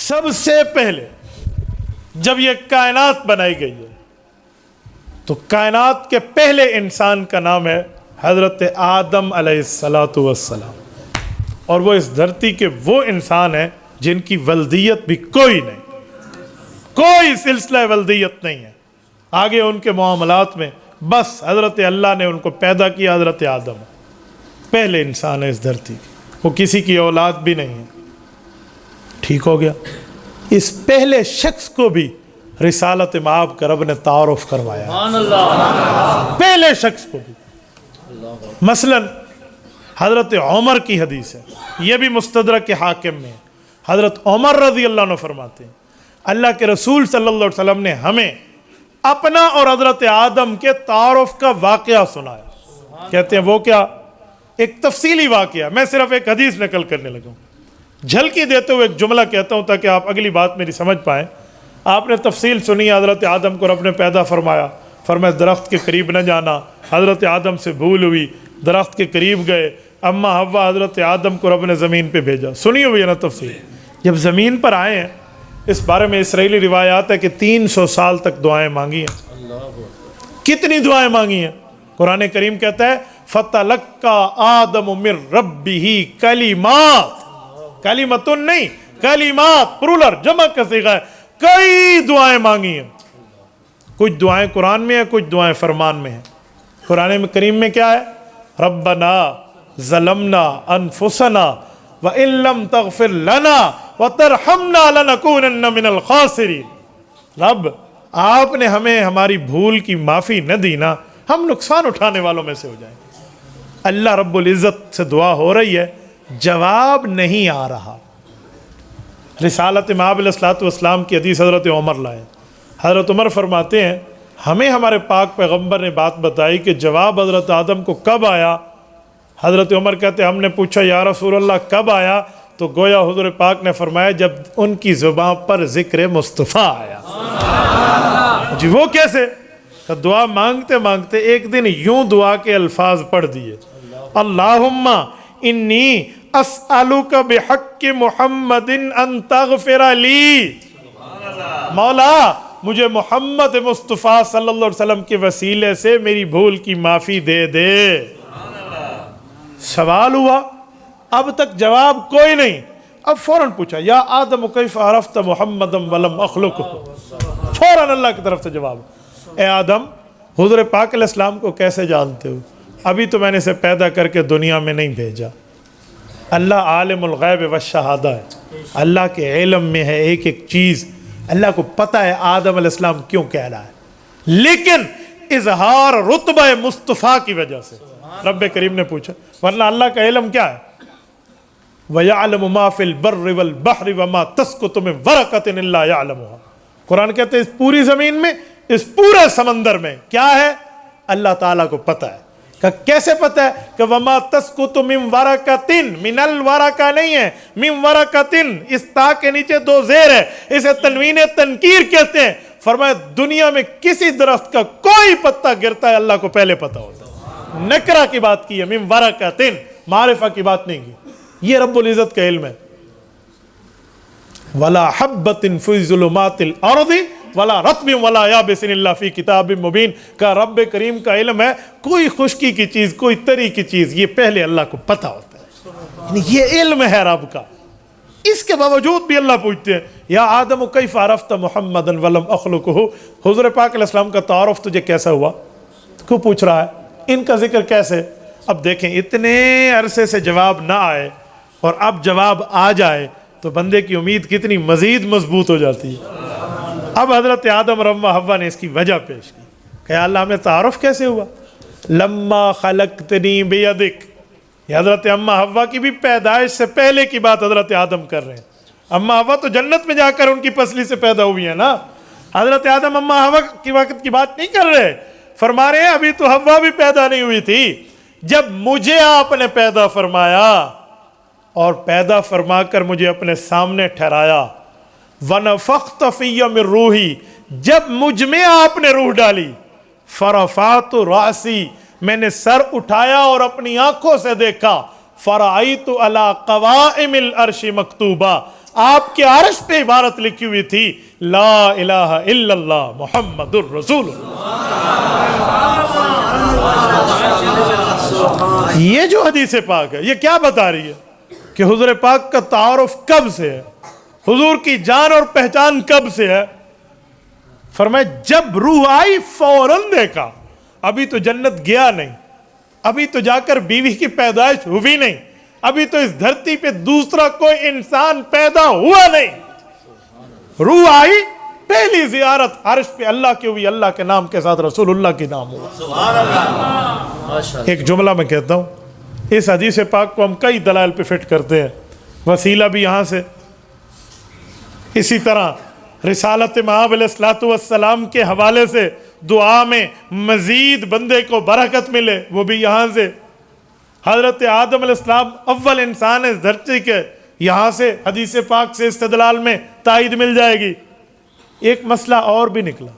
सबसे पहले जब ये कायनात बनाई गई है तो कायनात के पहले इंसान का नाम है हज़रत आदम अलैहिस्सलातु वस्सलाम, और वो इस धरती के वो इंसान है जिनकी वल्दियत भी कोई नहीं, कोई सिलसिला वल्दियत नहीं है आगे उनके मामलात में। बस हज़रत अल्लाह ने उनको पैदा किया, हज़रत आदम पहले इंसान है इस धरती की, वो किसी की औलाद भी नहीं है। ठीक हो गया। इस पहले शख्स को भी रिसालत माब कर रब ने तारुफ करवाया, पहले शख्स को भी। मसलन हज़रत उमर की हदीस है, यह भी मुस्तदरक के हाकिम में है। हज़रत उमर रज़ी अल्लाह अन्हु फरमाते हैं अल्लाह के रसूल सल्लल्लाहु अलैहि वसल्लम ने हमें अपना और हज़रत आदम के तारुफ का वाक़या सुनाया। कहते हैं वो क्या? एक तफसीली वाक़या, मैं सिर्फ एक हदीस नकल करने लगा हूँ, झलकी देते हुए एक जुमला कहता हूँ ताकि आप अगली बात मेरी समझ पाएँ। आपने तफसील सुनी, हज़रत आदम को रब ने पैदा फरमाया, फरमाया दरख्त के करीब न जाना। हज़रत आदम से भूल हुई, दरख्त के करीब गए, अम्मा हव्वा हज़रत आदम को रब ने ज़मीन पे भेजा। सुनी हुई है ना तफसील। जब ज़मीन पर आए हैं, इस बारे में इसराइली रिवायात है कि 300 साल तक दुआएं मांगी हैं। कितनी दुआएं मांगी हैं? कुरान करीम कहता है फतलक्का आदम मिर रब्बिही कलिमात, कलिमतुन नहीं, कलिमात प्लूरल जमा का सीगा है। कई दुआएं मांगी हैं। कुछ दुआएं कुरान में है, कुछ दुआएं फरमान में है। कुरान करीम में क्या है? रब्बना ज़लमना अनफुसना व इल्लम तगफिर लना व तरहमना लनकूनन्न मिनल खासिरीन। रब, आपने हमें हमारी भूल की माफ़ी न दी ना, हम नुकसान उठाने वालों में से हो जाएंगे। अल्लाह रब्बुल इज़्ज़त से दुआ हो रही है, जवाब नहीं आ रहा। रिसालत माब अलैहिस्सलातु वस्सलाम की हदीस हज़रत उमर लाए। हज़रत उमर फरमाते हैं हमें हमारे पाक पैगम्बर ने बात बताई कि जवाब हज़रत आदम को कब आया। हज़रत उमर कहते हमने पूछा या रसूल अल्लाह कब आया? तो गोया हुज़ूर पाक ने फरमाया जब उनकी ज़ुबान पर ज़िक्र मुस्तफ़ा आया। जी वो कैसे? तो दुआ मांगते मांगते एक दिन यूं दुआ के अल्फाज पढ़ दिए, अल्लाहुम्मा इन्नी अस्अलुका बिहक्कि मुहम्मदिन अन तगफिर ली। मौला, मुझे मोहम्मद मुस्तफ़ा सल्लल्लाहु अलैहि वसल्लम के वसीले से मेरी भूल की माफ़ी दे दे। सवाल हुआ, अब तक जवाब कोई नहीं। अब फौरन पूछा या आदम कैफ अरफ्त मुहम्मदम वलम अखलुकहु। फौरन अल्लाह की तरफ से जवाब, ए आदम, हुज़ूर पाक अलैहिस्सलाम को कैसे जानते हो? अभी तो मैंने इसे पैदा करके दुनिया में नहीं भेजा। अल्लाह आलिमुल गैब व शहादा है, अल्लाह के इल्म में है एक एक चीज़। अल्लाह को पता है आदम अलैहिस्सलाम क्यों कह रहा है, लेकिन इजहार रुतबा मुस्तफ़ा की वजह से रब्बे करीम ने पूछा, वरना अल्लाह का इल्म क्या है? वयअलमु मा फिल बर्रि वल बहरि वमा तस्कुतु मिन वरक़तिन इल्ला यअलमुहा। कुरान कहते हैं इस पूरी ज़मीन में, इस पूरे समंदर में क्या है अल्लाह ताला को पता है। कैसे पता है? कि वमा तस्कुतु मिन वरक़तिन, मिनल वरक़ा नहीं है, मिन वरक़तिन, इस ता के नीचे दो ज़ेर है, इसे तनवीन तनकीर कहते हैं। फरमाया दुनिया में किसी दरख्त का कोई पत्ता गिरता है अल्लाह को पहले पता होता है। नकरा की बात की है, मिन वरक़तिन, मारिफा की बात नहीं की। ये रब्बुल इज़्ज़त का इल्म है। वला हब्बतिन फी ज़ुलुमातिल अर्ज़ि वला रत्बिन वला याबिसिन इल्ला फी किताबिन मुबीन का रब्बे करीम का इल्म है। कोई खुश्की की चीज़, कोई तरी की चीज़, ये पहले अल्लाह को पता होता है। ये इल्म है रब का। इसके बावजूद भी अल्लाह पूछते हैं या आदम कैफ अरफ्त मुहम्मदन वलम अखलुकहु। हुज़ूर पाक अलैहिस्सलाम का तारुफ तुझे कैसा हुआ? क्यों पूछ रहा है? इनका जिक्र कैसे? अब देखें, इतने अरसे से जवाब ना आए और अब जवाब आ जाए तो बंदे की उम्मीद कितनी मज़ीद मजबूत हो जाती है। अब हज़रत आदम और अम्मा हव्वा ने इसकी वजह पेश की कि अल्लाह हमें तारुफ कैसे हुआ? लम्मा खलक़तनी बियदिक। हज़रत अम्मा हव्वा की भी पैदाइश से पहले की बात हज़रत आदम कर रहे हैं। अम्मा हव्वा तो जन्नत में जाकर उनकी पसली से पैदा हुई है ना। हज़रत आदम अम्मा हव्वा की वक्त की बात नहीं कर रहे। फरमा रहे हैं अभी तो हव्वा भी पैदा नहीं हुई थी जब मुझे आपने पैदा फरमाया और पैदा फरमा कर मुझे अपने सामने ठहराया। वनफ़ख़्त फ़िय्या मिन रूही, जब मुझ में आपने रूह डाली। फ़रफ़अतु रासी, मैंने सर उठाया और अपनी आंखों से देखा। फ़रअयतु अला क़वाइमिल अर्श मकतूबा, आपके अर्श पे इबारत लिखी हुई थी, ला इलाहा इल्लल्लाह मुहम्मदुर रसूलुल्लाह। ये जो हदीस पाक है, ये क्या बता रही है कि हुजूर पाक का तारुफ कब से है, हुजूर की जान और पहचान कब से है। फरमाया जब रूह आई फौरन देखा, अभी तो जन्नत गया नहीं, अभी तो जाकर बीवी की पैदाइश हुई नहीं, अभी तो इस धरती पे दूसरा कोई इंसान पैदा हुआ नहीं। रूह आई, पहली जियारत अर्श पे अल्लाह की हुई, अल्लाह के नाम के साथ रसूलुल्लाह की नाम हुआ। एक जुमला मैं कहता हूँ, इस हदीस पाक को हम कई दलाइल पे फिट करते हैं। वसीला भी यहाँ से, इसी तरह रिसालत मआब अलैहिस्सलाम के हवाले से दुआ में मजीद बंदे को बरकत मिले, वो भी यहाँ से। हजरत आदम अलैहिस्सलाम अव्वल इंसान है इस धरती के, यहाँ से हदीस पाक से इस्तदलाल में तायद मिल जाएगी। एक मसला और भी निकला,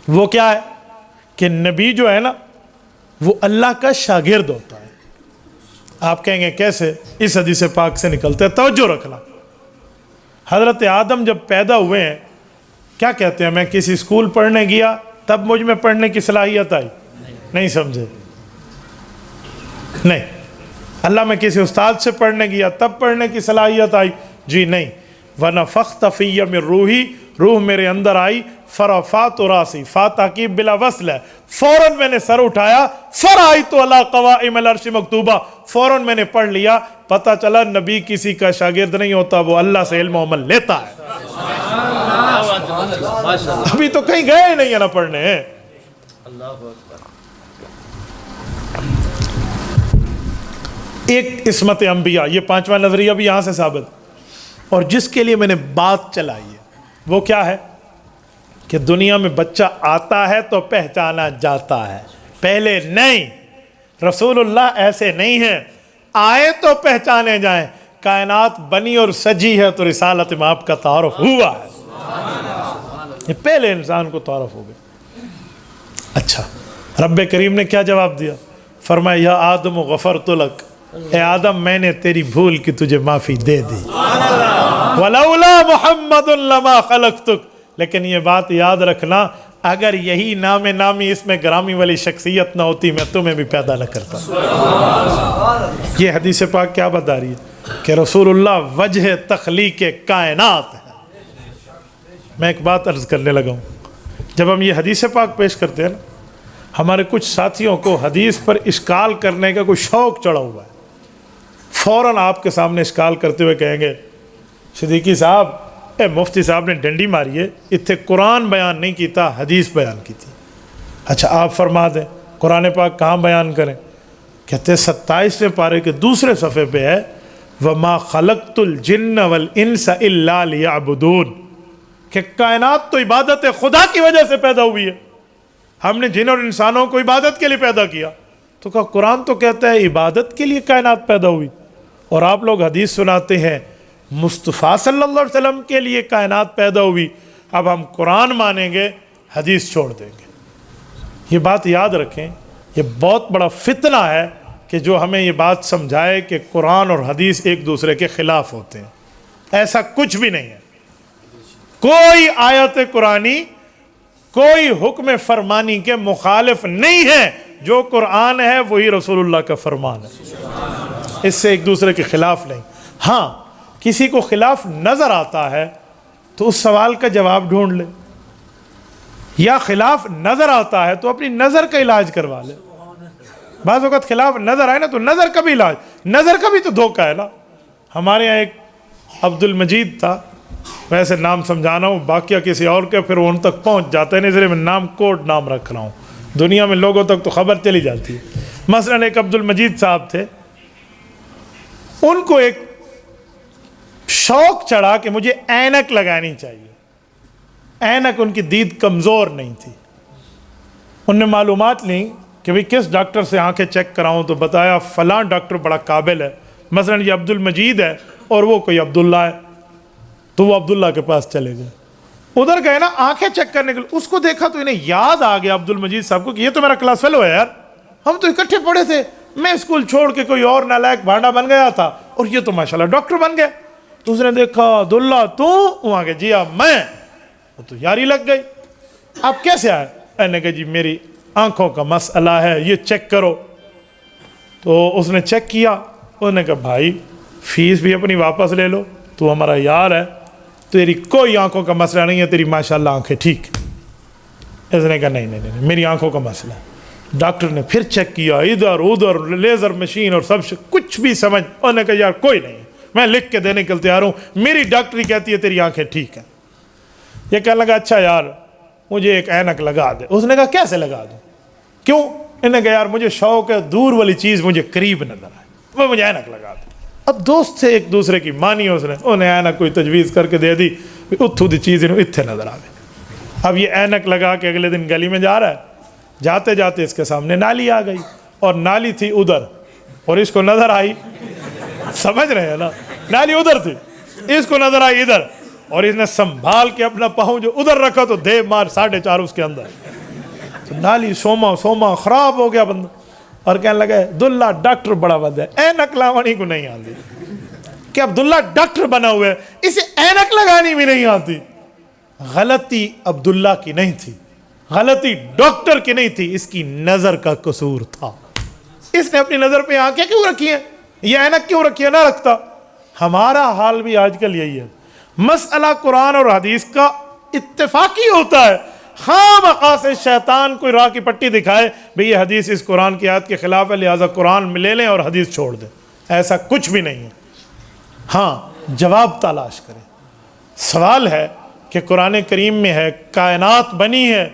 वो क्या है कि नबी जो है ना वो अल्लाह का शागिर्द होता है। आप कहेंगे कैसे, इस हदीस पाक से निकलते हैं। तवज्जो रखना, हजरत आदम जब पैदा हुए हैं, क्या कहते हैं, मैं किसी स्कूल पढ़ने गया तब मुझ में पढ़ने की सलाहियत आई? नहीं समझे? नहीं। अल्लाह मैं किसी उस्ताद से पढ़ने गया तब पढ़ने की सलाहियत आई? जी नहीं। वनफ़ख़्त फ़िय्य मिन रूही, रूह मेरे अंदर आई, फ़रफ़अतु रासी, फ़ा ताकीब बिला वस्ल है, फ़ौरन मैंने सर उठाया, फ़रअयतु अला क़वाइमिल अर्श मकतूबा, फ़ौरन मैंने पढ़ लिया। पता चला नबी किसी का शागिर्द नहीं होता, वो अल्लाह से इल्म अमल लेता है। अभी तो कहीं गए नहीं है ना पढ़ने। एक इस्मत अंबिया, ये पांचवा नजरिया भी यहां से साबित, और जिसके लिए मैंने बात चलाई है वो क्या है कि दुनिया में बच्चा आता है तो पहचाना जाता है, पहले नहीं। रसूलुल्लाह ऐसे नहीं है, आए तो पहचाने जाएं। कायनात बनी और सजी है तो रिसालत में आपका तारुफ हुआ है, ये पहले इंसान को तारुफ हो गया। अच्छा, रब्बे करीम ने क्या जवाब दिया? फरमाया या आदम गफरतु लक, ए आदम मैंने तेरी भूल की तुझे माफ़ी दे दी। वलौला मुहम्मदुन लमा खलक़तुक, लेकिन ये बात याद रखना, अगर यही नामे नामी इसमें ग्रामी वाली शख्सियत ना होती मैं तुम्हें भी पैदा न करता। ये हदीस पाक क्या बता रही है कि रसूलुल्लाह वजह तख्लीक कायनात है। मैं एक बात अर्ज़ करने लगा हूँ, जब हम ये हदीस पाक पेश करते हैं ना, हमारे कुछ साथियों को हदीस पर इश्काल करने का कोई शौक़ चढ़ा हुआ है। फ़ौरन आपके सामने इश्काल करते हुए कहेंगे सिद्दीकी साहब, मुफ्ती साहब ने डंडी मारी है, इत्थे कुरान बयान नहीं किया, हदीस बयान की थी। अच्छा आप फरमा दें कुरान पाक कहाँ बयान करें? कहते 27वें पारे के दूसरे सफ़े पे है, वमा खलक़तुल जिन्न वल इंसा इल्ला लियअबुदून, कि कायनात तो इबादत खुदा की वजह से पैदा हुई है, हमने जिन और इंसानों को इबादत के लिए पैदा किया। तो कहा कुरान तो कहता है इबादत के लिए कायनात पैदा हुई, और आप लोग हदीस सुनाते हैं मुस्तफ़ा सल्लल्लाहु अलैहि वसल्लम के लिए कायनात पैदा हुई। अब हम कुरान मानेंगे, हदीस छोड़ देंगे। ये बात याद रखें, ये बहुत बड़ा फितना है कि जो हमें ये बात समझाए कि कुरान और हदीस एक दूसरे के ख़िलाफ़ होते हैं। ऐसा कुछ भी नहीं है। कोई आयत कुरानी, कोई हुक्म फरमानी के मुखालिफ नहीं है। जो कुरान है वही रसूलुल्लाह का फरमान है, इससे एक दूसरे के ख़िलाफ़ नहीं। हाँ, किसी को खिलाफ नज़र आता है तो उस सवाल का जवाब ढूंढ ले, या खिलाफ नज़र आता है तो अपनी नज़र का इलाज करवा ले। बाज़ वक़्त खिलाफ नज़र आए ना तो नज़र का भी इलाज, नज़र का भी तो धोखा है ना। हमारे यहाँ एक अब्दुल मजीद था, वैसे नाम समझाना हूँ, बाकी किसी और के फिर उन तक पहुँच जाते हैं, इसलिए मैं नाम कोड नाम रख रहा हूँ, दुनिया में लोगों तक तो खबर चली जाती है। मसलन एक अब्दुल मजीद साहब थे, उनको एक शौक चढ़ा कि मुझे ऐनक लगानी चाहिए। ऐनक, उनकी दीद कमज़ोर नहीं थी। उनने मालूमात ली कि भाई किस डॉक्टर से आंखें चेक कराऊं, तो बताया फ़लाँ डॉक्टर बड़ा काबिल है, मसलन ये अब्दुल मजीद है और वो कोई अब्दुल्ला है, तो वो अब्दुल्ला के पास चले गए। उधर गए ना आंखें चेक करने के लिए, उसको देखा तो इन्हें याद आ गया अब्दुल मजीद साहब को कि ये तो मेरा क्लास फेलो है यार, हम तो इकट्ठे पढ़े थे, मैं स्कूल छोड़ के कोई और नालायक भांडा बन गया था और ये तो माशाल्लाह डॉक्टर बन गया। उसने देखा अब्दुल्ला तू, वहां के जी आप मैं, तो यारी लग गई। आप कैसे आए? मैंने कहा जी मेरी आंखों का मसला है, ये चेक करो। तो उसने चेक किया, उसने कहा भाई फीस भी अपनी वापस ले लो, तू हमारा यार है, तेरी कोई आंखों का मसला नहीं है, तेरी माशाल्लाह आंखें ठीक। इसने कहा नहीं नहीं नहीं, मेरी आंखों का मसला है। डॉक्टर ने फिर चेक किया, इधर उधर लेज़र मशीन और सब, कुछ भी समझ। उन्होंने कहा यार कोई नहीं, मैं लिख के देने के लिए तैयार हूँ, मेरी डॉक्टरी कहती है तेरी आंखें ठीक हैं। ये कहने लगा अच्छा यार मुझे एक ऐनक लगा दे। उसने कहा कैसे लगा दूँ, क्यों? इन्होंने कहा यार मुझे शौक है, दूर वाली चीज़ मुझे करीब नजर आए, वो मुझे ऐनक लगा दे। अब दोस्त थे एक दूसरे की मानी उसने, उन्हें ऐनक कोई तजवीज़ करके दे दी, उथू दी चीज़ इतने नजर आवे। अब ये ऐनक लगा के अगले दिन गली में जा रहा है, जाते जाते इसके सामने नाली आ गई, और नाली थी उधर और इसको नजर आई, समझ रहे हैं ना, नाली उधर थी, इसको नजर आई इधर, और इसने संभाल के अपना पाँव जो उधर रखा तो दे मार 4.5 उसके अंदर। तो नाली सोमा सोमा खराब हो गया बंदा, और कहने लगा अब्दुल्ला डॉक्टर बड़ा बंदा है, ऐनक लावणी को नहीं आती। कि अब्दुल्ला डॉक्टर बना हुआ है, इसे ऐनक लगानी भी नहीं आती। गलती अब्दुल्ला की नहीं थी, गलती डॉक्टर की नहीं थी, इसकी नजर का कसूर था। इसने अपनी नजर पे आंखें क्यों रखी हैं, ये ऐनक क्यों रखी है, ना रखता। हमारा हाल भी आजकल यही है, मसला कुरान और हदीस का इत्तेफाकी होता है, हाँ मखा से शैतान कोई राह की पट्टी दिखाए, भाई ये हदीस इस कुरान की आयत के खिलाफ है, लिहाजा कुरान में ले लें और हदीस छोड़ दें। ऐसा कुछ भी नहीं है। हाँ जवाब तलाश करें। सवाल है कि कुरान करीम में है कायनात बनी है,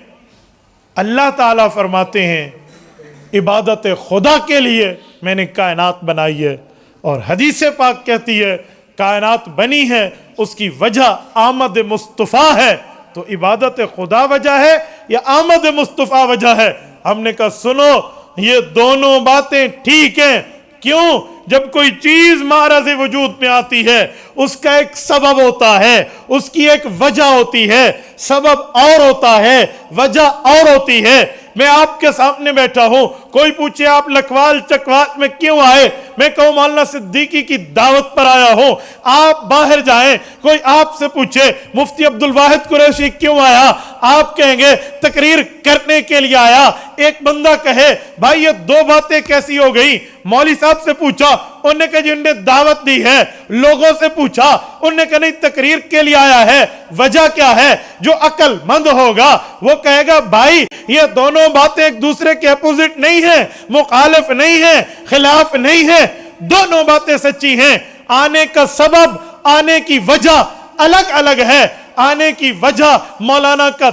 अल्लाह ताला फरमाते हैं इबादत खुदा के लिए मैंने कायनात बनाई है, और हदीस पाक कहती है कायनात बनी है उसकी वजह आमद मुस्तफ़ा है। तो इबादत खुदा वजह है या आमद मुस्तफ़ा वजह है? हमने कहा सुनो ये दोनों बातें ठीक हैं। क्यों? जब कोई चीज मारज़ वजूद में आती है उसका एक सबब होता है, उसकी एक वजह होती है, सबब और होता है, वजह और होती है। मैं आपके सामने बैठा हूं, कोई पूछे आप लखवाल चकवात में क्यों आए, मैं कहूं मौलाना सिद्दीकी की दावत पर आया हूं। आप बाहर जाएं, कोई आपसे पूछे मुफ्ती अब्दुल वाहिद कुरैशी क्यों आया, आप कहेंगे तकरीर करने के लिए आया। एक बंदा कहे भाई ये दो बातें कैसी हो गई, मौली साहब से पूछा, उन्होंने कहा जी उन्होंने दावत दी है। लोगों से पूछा, उन्होंने कहा नहीं तकरीर के लिए आया है। वजह क्या है? जो अक्लमंद होगा वो कहेगा भाई ये दोनों बातें एक दूसरे के अपोजिट नहीं है, मुखालिफ नहीं है, खिलाफ नहीं है, दोनों बातें सच्ची हैं। आने का सबब, आने की वजह अलग अलग है। आने की वजह मौलाना का,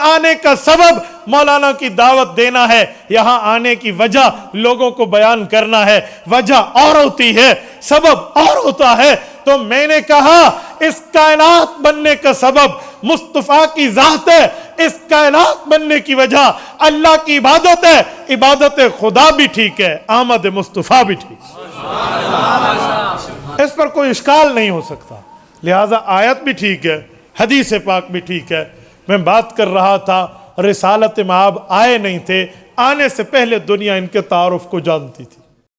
आने का सबब मौलाना की दावत देना है, यहां आने की वजह लोगों को बयान करना है। वजह और होती है, सबब और होता है। तो मैंने कहा इस कायनात बनने का सबब मुस्तफा की जात है, इस कायनात बनने की वजह अल्लाह की इबादत है। इबादत खुदा भी ठीक है, आमद मुस्तफा भी ठीक है, इस पर कोई इश्काल नहीं हो सकता। लिहाजा आयत भी ठीक है, हदीस पाक भी ठीक है। मैं बात कर रहा था रिसालत में आप आए नहीं थे, आने से पहले दुनिया इनके तारुफ को जानती थी।